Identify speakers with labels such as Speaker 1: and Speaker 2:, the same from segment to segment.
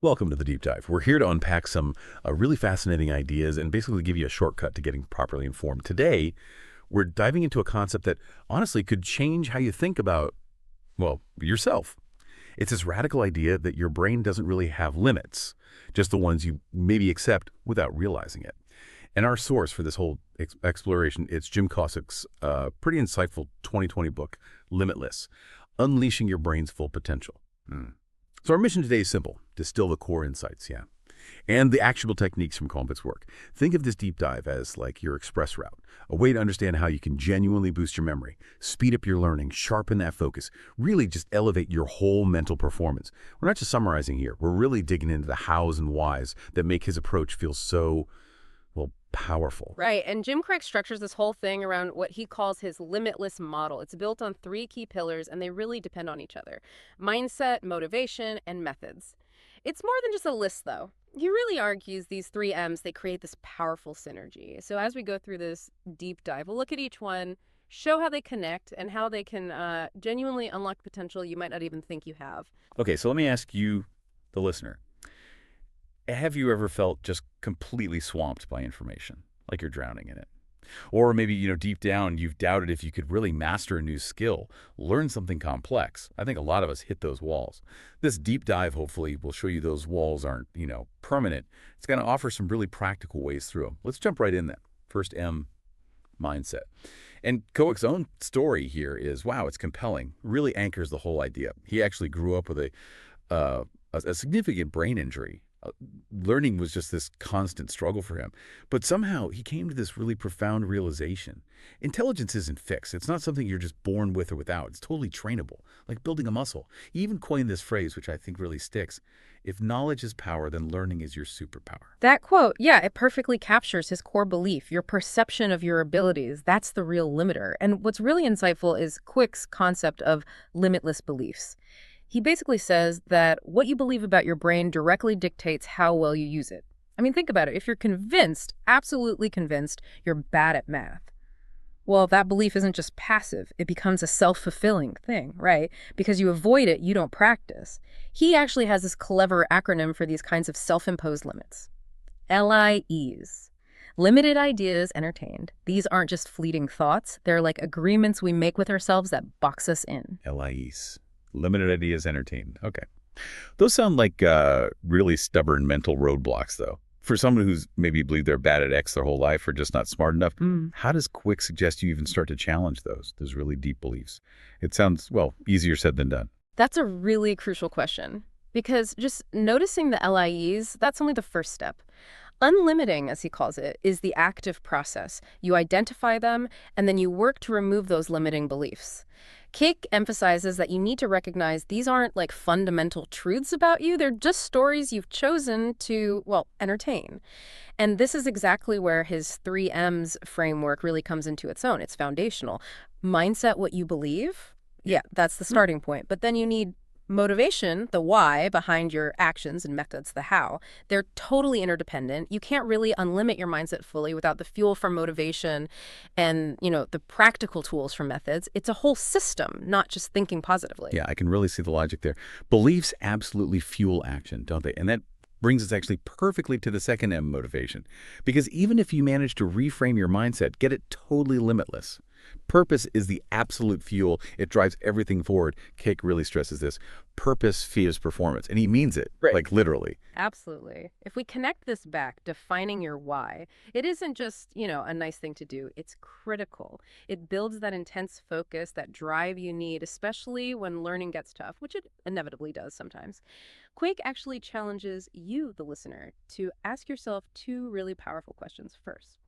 Speaker 1: Welcome to the deep dive. We're here to unpack some really fascinating ideas and basically give you a shortcut to getting properly informed. Today, we're diving into a concept that honestly could change how you think about, well, yourself. It's this radical idea that your brain doesn't really have limits, just the ones you maybe accept without realizing it. And our source for this whole exploration, it's Jim Kwik's pretty insightful 2020 book, Limitless, Unleashing Your Brain's Full Potential. So our mission today is simple: distill the core insights, yeah, and the actionable techniques from Kwik's work. Think of this deep dive as like your express route, a way to understand how you can genuinely boost your memory, speed up your learning, sharpen that focus, really just elevate your whole mental performance. We're not just summarizing here. We're really digging into the hows and whys that make his approach feel so, well, powerful.
Speaker 2: Right. And Jim Kwik structures this whole thing around what he calls his limitless model. It's built on three key pillars, and they really depend on each other: mindset, motivation, and methods. It's more than just a list, though. He really argues these three M's, they create this powerful synergy. So as we go through this deep dive, we'll look at each one, show how they connect, and how they can genuinely unlock potential you might not even think you have.
Speaker 3: Okay, so let me ask you, the listener, have you ever felt just completely swamped by information, like you're drowning in it? Or maybe, deep down, you've doubted if you could really master a new skill, learn something complex. I think a lot of us hit those walls. This deep dive, hopefully, will show you those walls aren't, permanent. It's going to offer some really practical ways through them. Let's jump right in then. First M, mindset. And Kwik's own story here is, wow, it's compelling. Really anchors the whole idea. He actually grew up with a significant brain injury. Learning was just this constant struggle for him. But somehow he came to this really profound realization. Intelligence isn't fixed. It's not something you're just born with or without. It's totally trainable, like building a muscle. He even coined this phrase, which I think really sticks: if knowledge is power, then learning is your superpower.
Speaker 2: That quote, yeah, it perfectly captures his core belief. Your perception of your abilities, that's the real limiter. And what's really insightful is Kwik's concept of limitless beliefs. He basically says that what you believe about your brain directly dictates how well you use it. I mean, think about it. If you're convinced, absolutely convinced, you're bad at math, well, that belief isn't just passive. It becomes a self-fulfilling thing, right? Because you avoid it, you don't practice. He actually has this clever acronym for these kinds of self-imposed limits. LIEs. Limited ideas entertained. These aren't just fleeting thoughts. They're like agreements we make with ourselves that box us in.
Speaker 3: LIEs. Limited ideas entertained. Okay. Those sound like really stubborn mental roadblocks, though. For someone who's maybe believed they're bad at X their whole life or just not smart enough, how does Kwik suggest you even start to challenge those really deep beliefs? It sounds, well, easier said than done.
Speaker 2: That's a really crucial question, because just noticing the LIEs, that's only the first step. Unlimiting, as he calls it, is the active process. You identify them, and then you work to remove those limiting beliefs. Kwik emphasizes that you need to recognize these aren't like fundamental truths about you. They're just stories you've chosen to, well, entertain. And this is exactly where his 3 M's framework really comes into its own. It's foundational. Mindset, what you believe. Yeah, that's the starting point. But then you need motivation, the why behind your actions, and methods, the how. They're totally interdependent. You can't really unlimit your mindset fully without the fuel from motivation and, the practical tools from methods. It's a whole system, not just thinking positively.
Speaker 3: Yeah, I can really see the logic there. Beliefs absolutely fuel action, don't they? And that brings us actually perfectly to the second M, motivation. Because even if you manage to reframe your mindset, get it totally limitless. Purpose is the absolute fuel. It drives everything forward. Kwik really stresses this. Purpose feeds performance. And he means it,
Speaker 2: Right.
Speaker 3: like literally.
Speaker 2: Absolutely. If we connect this back, defining your why, it isn't just, a nice thing to do. It's critical. It builds that intense focus, that drive you need, especially when learning gets tough, which it inevitably does sometimes. Kwik actually challenges you, the listener, to ask yourself two really powerful questions. First,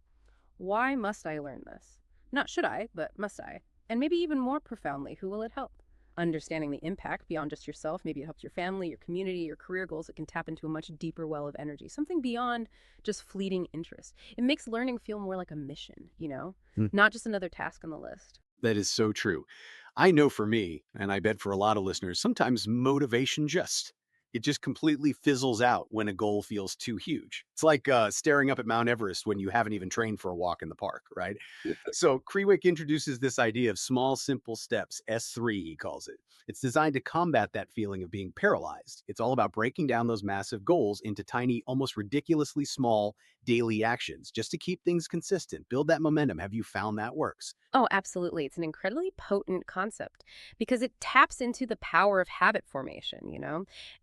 Speaker 2: why must I learn this? Not should I, but must I? And maybe even more profoundly, who will it help? Understanding the impact beyond just yourself. Maybe it helps your family, your community, your career goals. It can tap into a much deeper well of energy, something beyond just fleeting interest. It makes learning feel more like a mission, not just another task on the list.
Speaker 4: That is so true. I know for me, and I bet for a lot of listeners, sometimes motivation just It just completely fizzles out when a goal feels too huge. It's like staring up at Mount Everest when you haven't even trained for a walk in the park, right? So Krewick introduces this idea of small, simple steps, S3, he calls it. It's designed to combat that feeling of being paralyzed. It's all about breaking down those massive goals into tiny, almost ridiculously small daily actions just to keep things consistent, build that momentum. Have you found that works?
Speaker 2: Oh, absolutely. It's an incredibly potent concept because it taps into the power of habit formation,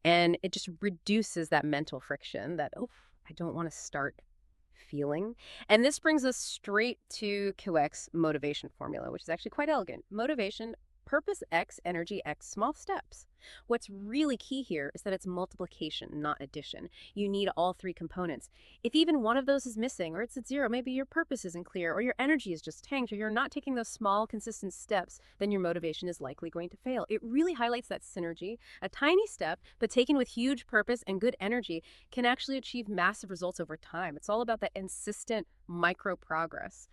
Speaker 2: and it just reduces that mental friction that, oh, I don't want to start feeling. And this brings us straight to Kwek's motivation formula, which is actually quite elegant. Motivation, purpose X, energy X, small steps. What's really key here is that it's multiplication, not addition. You need all three components. If even one of those is missing or it's at zero, maybe your purpose isn't clear or your energy is just tanked or you're not taking those small, consistent steps, then your motivation is likely going to fail. It really highlights that synergy. A tiny step, but taken with huge purpose and good energy, can actually achieve massive results over time. It's all about that insistent micro progress.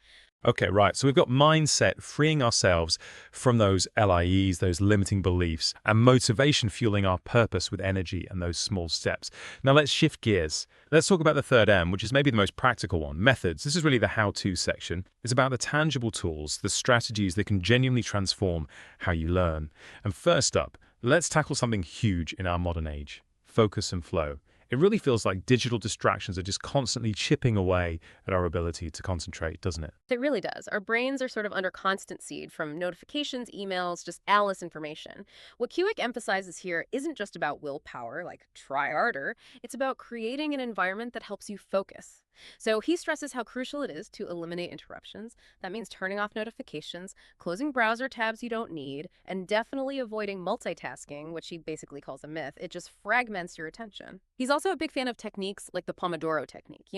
Speaker 5: Okay, right. So we've got mindset, freeing ourselves from those LIEs, those limiting beliefs, and motivation fueling our purpose with energy and those small steps. Now let's shift gears. Let's talk about the third M, which is maybe the most practical one, methods. This is really the how-to section. It's about the tangible tools, the strategies that can genuinely transform how you learn. And first up, let's tackle something huge in our modern age, focus and flow. It really feels like digital distractions are just constantly chipping away at our ability to concentrate, doesn't it?
Speaker 2: It really does. Our brains are sort of under constant siege from notifications, emails, just endless information. What Kwik emphasizes here isn't just about willpower, like try harder. It's about creating an environment that helps you focus. So he stresses how crucial it is to eliminate interruptions. That means turning off notifications, closing browser tabs you don't need, and definitely avoiding multitasking, which he basically calls a myth. It just fragments your attention. He's also a big fan of techniques like the Pomodoro technique,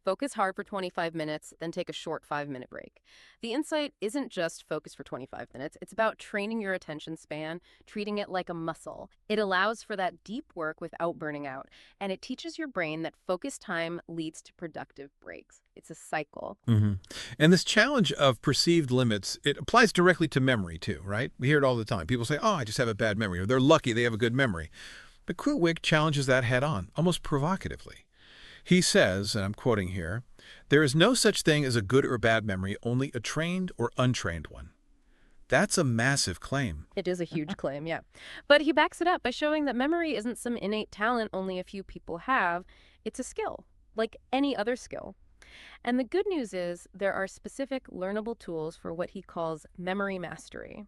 Speaker 2: focus hard for 25 minutes, then take a short 5-minute break. The insight isn't just focus for 25 minutes, it's about training your attention span, treating it like a muscle. It allows for that deep work without burning out, and it teaches your brain that focus time leads to productive breaks. It's a cycle.
Speaker 6: And this challenge of perceived limits, it applies directly to memory too, right? We hear it all the time. People say, oh, I just have a bad memory, or they're lucky they have a good memory. But Kwik challenges that head on, almost provocatively. He says, and I'm quoting here, there is no such thing as a good or bad memory, only a trained or untrained one. That's a massive claim.
Speaker 2: It is a huge claim, yeah. But he backs it up by showing that memory isn't some innate talent only a few people have. It's a skill, like any other skill. And the good news is there are specific learnable tools for what he calls memory mastery.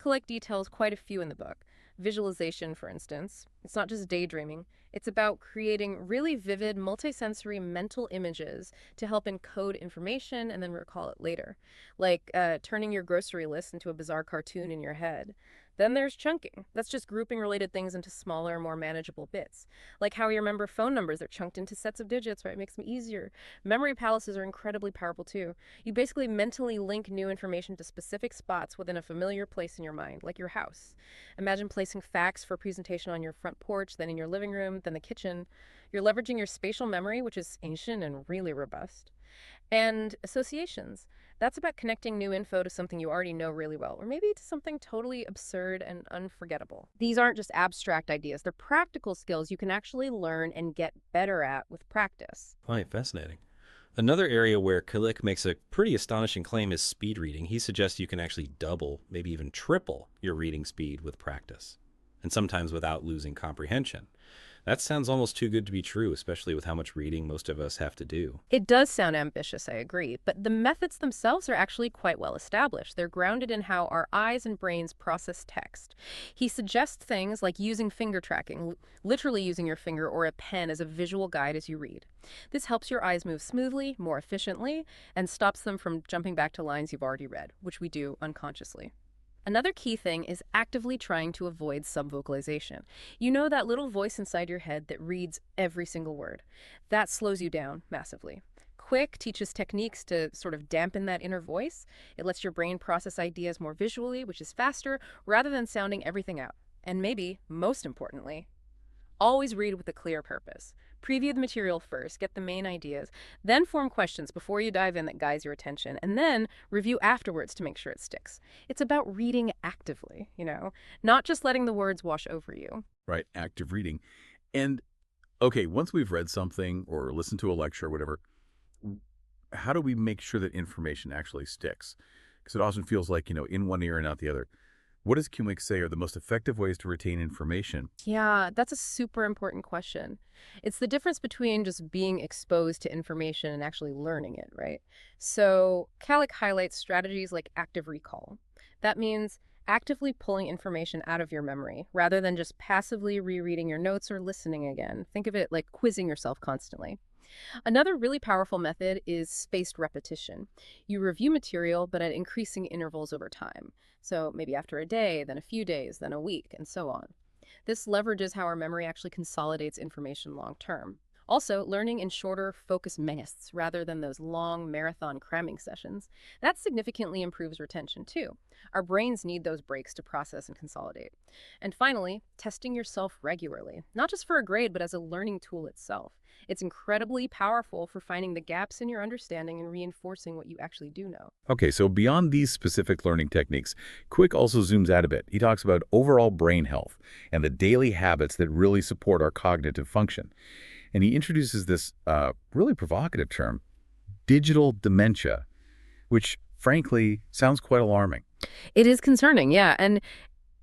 Speaker 2: Kwik details quite a few in the book. Visualization, for instance. It's not just daydreaming. It's about creating really vivid, multisensory mental images to help encode information and then recall it later. Like turning your grocery list into a bizarre cartoon in your head. Then there's chunking. That's just grouping related things into smaller, more manageable bits. Like how you remember phone numbers, they're chunked into sets of digits, right? It makes them easier. Memory palaces are incredibly powerful too. You basically mentally link new information to specific spots within a familiar place in your mind, like your house. Imagine placing facts for presentation on your front porch, then in your living room, then the kitchen. You're leveraging your spatial memory, which is ancient and really robust. And associations. That's about connecting new info to something you already know really well, or maybe to something totally absurd and unforgettable. These aren't just abstract ideas, they're practical skills you can actually learn and get better at with practice.
Speaker 7: Quite fascinating. Another area where Kwik makes a pretty astonishing claim is speed reading. He suggests you can actually double, maybe even triple your reading speed with practice, and sometimes without losing comprehension. That sounds almost too good to be true, especially with how much reading most of us have to do.
Speaker 2: It does sound ambitious, I agree, but the methods themselves are actually quite well established. They're grounded in how our eyes and brains process text. He suggests things like using finger tracking, literally using your finger or a pen as a visual guide as you read. This helps your eyes move smoothly, more efficiently, and stops them from jumping back to lines you've already read, which we do unconsciously. Another key thing is actively trying to avoid subvocalization. You know that little voice inside your head that reads every single word. That slows you down massively. Kwik teaches techniques to sort of dampen that inner voice. It lets your brain process ideas more visually, which is faster, rather than sounding everything out. And maybe, most importantly, always read with a clear purpose. Preview the material first, get the main ideas, then form questions before you dive in that guides your attention, and then review afterwards to make sure it sticks. It's about reading actively, not just letting the words wash over you.
Speaker 1: Right, active reading. And, okay, once we've read something or listened to a lecture or whatever, how do we make sure that information actually sticks? Because it often feels like, in one ear and out the other. What does Jim Kwik say are the most effective ways to retain information?
Speaker 2: Yeah, that's a super important question. It's the difference between just being exposed to information and actually learning it, right? So, Kalik highlights strategies like active recall. That means actively pulling information out of your memory rather than just passively rereading your notes or listening again. Think of it like quizzing yourself constantly. Another really powerful method is spaced repetition. You review material, but at increasing intervals over time. So maybe after a day, then a few days, then a week, and so on. This leverages how our memory actually consolidates information long term. Also, learning in shorter, focused minutes rather than those long marathon cramming sessions, that significantly improves retention too. Our brains need those breaks to process and consolidate. And finally, testing yourself regularly, not just for a grade, but as a learning tool itself. It's incredibly powerful for finding the gaps in your understanding and reinforcing what you actually do know.
Speaker 1: Okay, so beyond these specific learning techniques, Kwik also zooms out a bit. He talks about overall brain health and the daily habits that really support our cognitive function. And he introduces this really provocative term, digital dementia, which frankly sounds quite alarming.
Speaker 2: It is concerning, yeah. And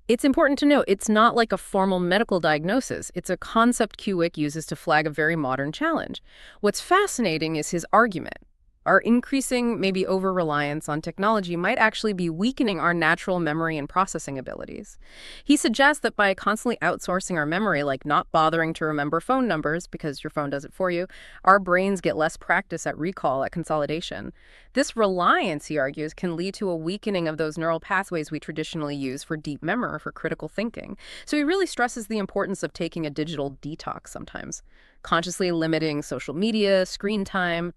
Speaker 2: it's important to note it's not like a formal medical diagnosis. It's a concept Kwik uses to flag a very modern challenge. What's fascinating is his argument. Our increasing, maybe over-reliance on technology might actually be weakening our natural memory and processing abilities. He suggests that by constantly outsourcing our memory, like not bothering to remember phone numbers because your phone does it for you, our brains get less practice at recall, at consolidation. This reliance, he argues, can lead to a weakening of those neural pathways we traditionally use for deep memory, for critical thinking. So he really stresses the importance of taking a digital detox sometimes, consciously limiting social media, screen time,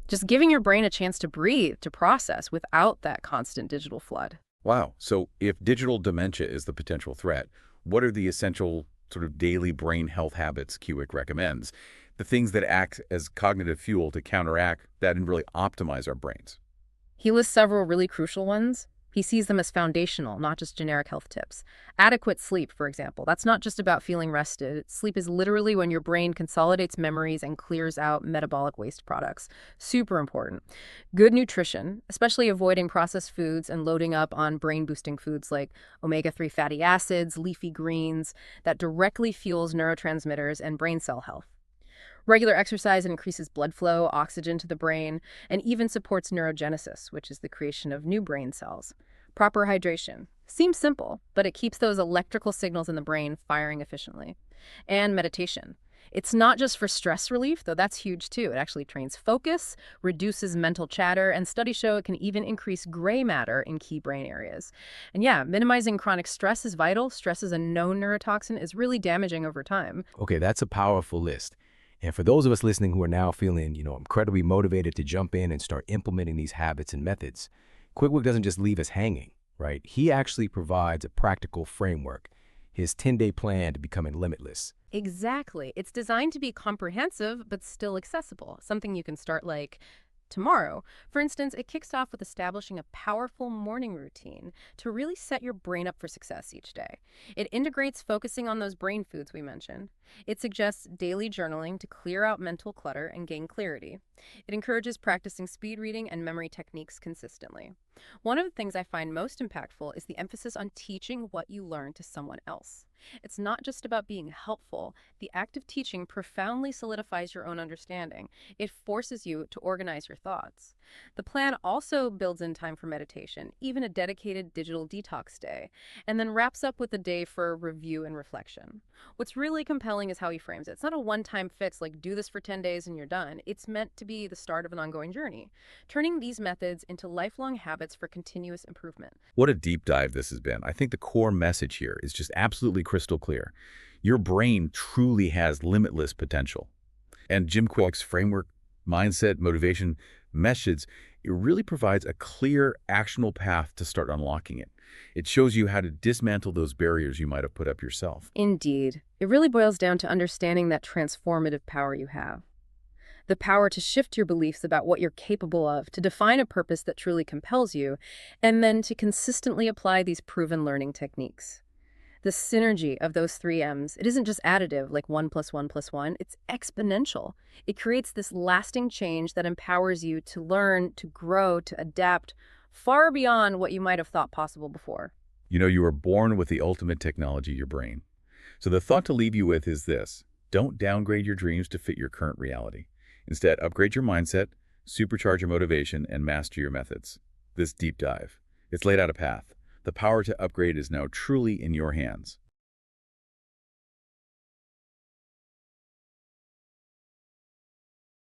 Speaker 2: just giving your brain a chance to breathe, to process without that constant digital flood.
Speaker 1: Wow. So if digital dementia is the potential threat, what are the essential sort of daily brain health habits Kwik recommends? The things that act as cognitive fuel to counteract that and really optimize our brains.
Speaker 2: He lists several really crucial ones. He sees them as foundational, not just generic health tips. Adequate sleep, for example. That's not just about feeling rested. Sleep is literally when your brain consolidates memories and clears out metabolic waste products. Super important. Good nutrition, especially avoiding processed foods and loading up on brain-boosting foods like omega-3 fatty acids, leafy greens, that directly fuels neurotransmitters and brain cell health. Regular exercise increases blood flow, oxygen to the brain, and even supports neurogenesis, which is the creation of new brain cells. Proper hydration. Seems simple, but it keeps those electrical signals in the brain firing efficiently. And meditation. It's not just for stress relief, though that's huge too. It actually trains focus, reduces mental chatter, and studies show it can even increase gray matter in key brain areas. And yeah, minimizing chronic stress is vital. Stress is a known neurotoxin, is really damaging over time.
Speaker 8: Okay, that's a powerful list. And for those of us listening who are now feeling, incredibly motivated to jump in and start implementing these habits and methods, Kwik doesn't just leave us hanging, right? He actually provides a practical framework, his 10-day plan to becoming limitless.
Speaker 2: Exactly. It's designed to be comprehensive, but still accessible. Something you can start like tomorrow. For instance, it kicks off with establishing a powerful morning routine to really set your brain up for success each day. It integrates focusing on those brain foods we mentioned. It suggests daily journaling to clear out mental clutter and gain clarity. It encourages practicing speed reading and memory techniques consistently. One of the things I find most impactful is the emphasis on teaching what you learn to someone else. It's not just about being helpful. The act of teaching profoundly solidifies your own understanding. It forces you to organize your thoughts. The plan also builds in time for meditation, even a dedicated digital detox day, and then wraps up with a day for review and reflection. What's really compelling is how he frames it. It's not a one-time fix like do this for 10 days and you're done. It's meant to be the start of an ongoing journey, turning these methods into lifelong habits for continuous improvement.
Speaker 1: What a deep dive this has been. I think the core message here is just absolutely crystal clear. Your brain truly has limitless potential. And Jim Kwik's framework, mindset, motivation, methods, it really provides a clear, actionable path to start unlocking it. It shows you how to dismantle those barriers you might have put up yourself.
Speaker 2: Indeed. It really boils down to understanding that transformative power you have. The power to shift your beliefs about what you're capable of, to define a purpose that truly compels you, and then to consistently apply these proven learning techniques. The synergy of those three M's, it isn't just additive, like 1 + 1 + 1, it's exponential. It creates this lasting change that empowers you to learn, to grow, to adapt far beyond what you might have thought possible before.
Speaker 1: You know, you were born with the ultimate technology, your brain. So the thought to leave you with is this: don't downgrade your dreams to fit your current reality. Instead, upgrade your mindset, supercharge your motivation, and master your methods. This deep dive, it's laid out a path. The power to upgrade is now truly in your hands.